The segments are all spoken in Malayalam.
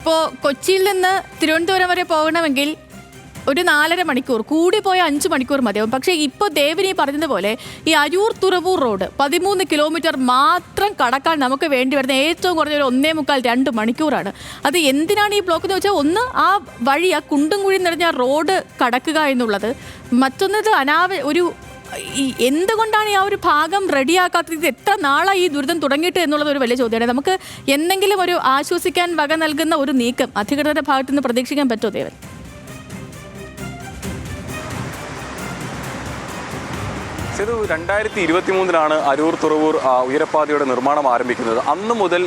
ഇപ്പോൾ കൊച്ചിയിൽ നിന്ന് തിരുവനന്തപുരം വരെ പോകണമെങ്കിൽ ഒരു 4.5 മണിക്കൂർ, കൂടി പോയ 5 മണിക്കൂർ മതിയാവും. പക്ഷേ ഇപ്പോൾ ദേവിനി പറഞ്ഞതുപോലെ ഈ അരൂർ തുറവൂർ റോഡ് 13 കിലോമീറ്റർ മാത്രം കടക്കാൻ നമുക്ക് വേണ്ടി വരുന്ന ഏറ്റവും കുറഞ്ഞ ഒരു 1.25-2 മണിക്കൂറാണ്. അത് എന്തിനാണ് ഈ ബ്ലോക്ക് എന്ന് വെച്ചാൽ, ഒന്ന് ആ വഴി, ആ കുണ്ടും കുഴി നിറഞ്ഞ റോഡ് കടക്കുക എന്നുള്ളത്, മറ്റൊന്നത് എന്തുകൊണ്ടാണ് ആ ഒരു ഭാഗം റെഡിയാക്കാത്തത്? ഇത് എത്ര നാളായി ഈ ദുരിതം തുടങ്ങിയിട്ട് എന്നുള്ളത് ഒരു വലിയ ചോദ്യമാണ്. നമുക്ക് എന്തെങ്കിലും ഒരു ആശ്വസിക്കാൻ വക നൽകുന്ന ഒരു നീക്കം അധികൃതരുടെ ഭാഗത്തു നിന്ന് പ്രതീക്ഷിക്കാൻ പറ്റുമോ ദേവൻ? ഇത് 2023 അരൂർ തുറവൂർ ഉയരപ്പാതയുടെ നിർമ്മാണം ആരംഭിക്കുന്നത്. അന്ന് മുതൽ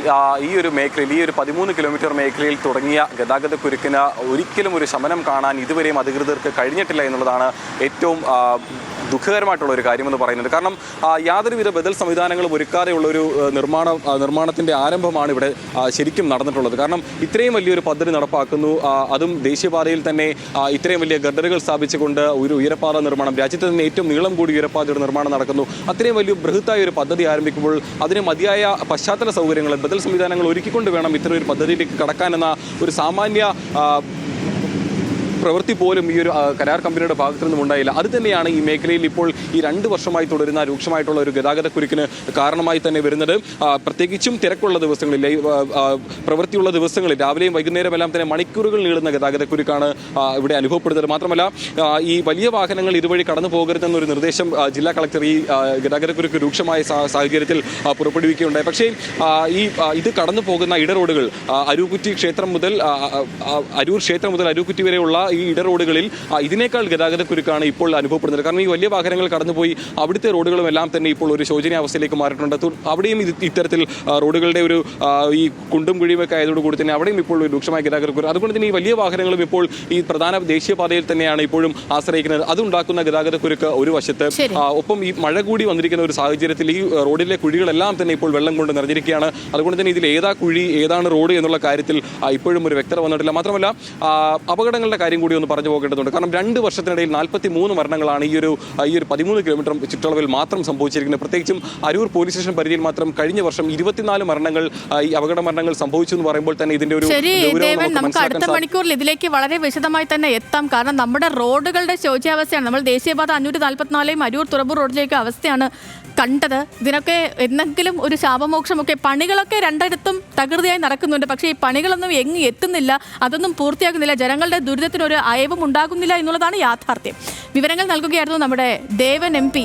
ഈ ഒരു മേഖലയിൽ, ഈ ഒരു 13 കിലോമീറ്റർ മേഖലയിൽ തുടങ്ങിയ ഗതാഗത കുരുക്കിന് ഒരിക്കലും ഒരു ശമനം കാണാൻ ഇതുവരെയും അധികൃതർക്ക് കഴിഞ്ഞിട്ടില്ല എന്നുള്ളതാണ് ഏറ്റവും ദുഃഖകരമായിട്ടുള്ള ഒരു കാര്യമെന്ന് പറയുന്നത്. കാരണം യാതൊരുവിധ ബദൽ സംവിധാനങ്ങളും ഒരുക്കാതെയുള്ളൊരു നിർമ്മാണത്തിൻ്റെ ആരംഭമാണ് ഇവിടെ ശരിക്കും നടന്നിട്ടുള്ളത്. കാരണം ഇത്രയും വലിയൊരു പദ്ധതി നടപ്പാക്കുന്നു, അതും ദേശീയപാതയിൽ തന്നെ ഇത്രയും വലിയ ഗർഡറുകൾ സ്ഥാപിച്ചുകൊണ്ട് ഒരു ഉയരപ്പാത നിർമ്മാണം, രാജ്യത്ത് തന്നെ ഏറ്റവും നീളം കൂടി ഉയരപ്പാതയുടെ നിർമ്മാണം നടക്കുന്നു. അത്രയും വലിയ ബൃഹത്തായ ഒരു പദ്ധതി ആരംഭിക്കുമ്പോൾ അതിന് മതിയായ പശ്ചാത്തല സൗകര്യങ്ങൾ, ബദൽ സംവിധാനങ്ങൾ ഒരുക്കിക്കൊണ്ട് വേണം ഇത്തരമൊരു പദ്ധതിയിലേക്ക് കടക്കാനെന്ന ഒരു സാമാന്യ പ്രവൃത്തി പോലും ഈ ഒരു കരാർ കമ്പനിയുടെ ഭാഗത്തു നിന്നും ഉണ്ടായില്ല. അത് തന്നെയാണ് ഈ മേഖലയിൽ ഇപ്പോൾ ഈ 2 വർഷമായി തുടരുന്ന രൂക്ഷമായിട്ടുള്ള ഒരു ഗതാഗത കുരുക്കിന് കാരണമായി തന്നെ വരുന്നത്. പ്രത്യേകിച്ചും തിരക്കുള്ള ദിവസങ്ങളിൽ, പ്രവൃത്തിയുള്ള ദിവസങ്ങളിൽ രാവിലെയും വൈകുന്നേരം എല്ലാം തന്നെ മണിക്കൂറുകൾ നീളുന്ന ഗതാഗത കുരുക്കാണ് ഇവിടെ അനുഭവപ്പെടുന്നത്. മാത്രമല്ല ഈ വലിയ വാഹനങ്ങൾ ഇതുവഴി കടന്നു പോകരുതെന്നൊരു നിർദ്ദേശം ജില്ലാ കളക്ടർ ഈ ഗതാഗത കുരുക്ക് രൂക്ഷമായ സാഹചര്യത്തിൽ പുറപ്പെടുവിക്കുകയുണ്ടായി. പക്ഷേ ഇത് കടന്നു പോകുന്ന ഇടറോഡുകൾ അരൂക്കുറ്റി ക്ഷേത്രം മുതൽ അരൂക്കുറ്റി വരെയുള്ള ഈ ഇടറോഡുകളിൽ ഇതിനേക്കാൾ ഗതാഗത കുരുക്കാണ് ഇപ്പോൾ അനുഭവപ്പെടുന്നത്. കാരണം ഈ വലിയ വാഹനങ്ങൾ കടന്നുപോയി അവിടുത്തെ റോഡുകളും എല്ലാം തന്നെ ഇപ്പോൾ ഒരു ശോചനീയാവസ്ഥയിലേക്ക് മാറിയിട്ടുണ്ട്. അവിടെയും ഇത്തരത്തിൽ റോഡുകളുടെ ഒരു ഈ കുണ്ടും കുഴിയുമൊക്കെ ആയതോടുകൂടി തന്നെ അവിടെയും ഇപ്പോൾ ഒരു രൂക്ഷമായ ഗതാഗത കുരുക്ക്. അതുകൊണ്ട് തന്നെ ഈ വലിയ വാഹനങ്ങളും ഇപ്പോൾ ഈ പ്രധാന ദേശീയപാതയിൽ തന്നെയാണ് ഇപ്പോഴും ആശ്രയിക്കുന്നത്. അതുണ്ടാക്കുന്ന ഗതാഗത കുരുക്ക് ഒരു വശത്ത്, ഒപ്പം ഈ മഴ കൂടി വന്നിരിക്കുന്ന ഒരു സാഹചര്യത്തിൽ ഈ റോഡിലെ കുഴികളെല്ലാം തന്നെ ഇപ്പോൾ വെള്ളം കൊണ്ട് നിറഞ്ഞിരിക്കുകയാണ്. അതുകൊണ്ട് തന്നെ ഇതിൽ ഏതാ കുഴി ഏതാണ് റോഡ് എന്നുള്ള കാര്യത്തിൽ ഇപ്പോഴും ഒരു വ്യക്തത വന്നിട്ടില്ല. മാത്രമല്ല അപകടങ്ങളുടെ കാര്യം കൂടി ഒന്ന് പറഞ്ഞു പോകേണ്ടതുണ്ട്. കാരണം 2 വർഷത്തിനിടയിൽ 43 മരണങ്ങളാണ് ഈ ഒരു 13 കിലോമീറ്റർ ചുറ്റളവിൽ മാത്രം സംഭവിച്ചിരിക്കുന്നത്. പ്രത്യേകിച്ചും അരൂർ പോലീസ് സ്റ്റേഷൻ പരിധിയിൽ മാത്രം കഴിഞ്ഞ വർഷം 24 മരണങ്ങൾ, ഈ അപകട മരണങ്ങൾ സംഭവിച്ചു എന്ന് പറയുമ്പോൾ തന്നെ ഇതിന്റെ ഒരു നമുക്ക് അടുത്ത മണിക്കൂറിൽ ഇതിലേക്ക് വളരെ വിശദമായി തന്നെ എത്താം. കാരണം നമ്മുടെ റോഡുകളുടെ ശോച്യാവസ്ഥയാണ്. നമ്മൾ ദേശീയപാത 544 അരൂർ തുറവൂർ റോഡിലേക്ക് അവസ്ഥയാണ് കണ്ടത്. ഇതിനൊക്കെ എന്തെങ്കിലും ഒരു ശാപമോക്ഷമൊക്കെ, പണികളൊക്കെ രണ്ടിടത്തും തകൃതിയായി നടക്കുന്നുണ്ട്. പക്ഷേ ഈ പണികളൊന്നും എങ്ങും എത്തുന്നില്ല, അതൊന്നും പൂർത്തിയാക്കുന്നില്ല, ജനങ്ങളുടെ ദുരിതത്തിനൊരു അയവും ഉണ്ടാകുന്നില്ല എന്നുള്ളതാണ് യാഥാർത്ഥ്യം. വിവരങ്ങൾ നൽകുകയായിരുന്നു നമ്മുടെ ദേവൻ MP.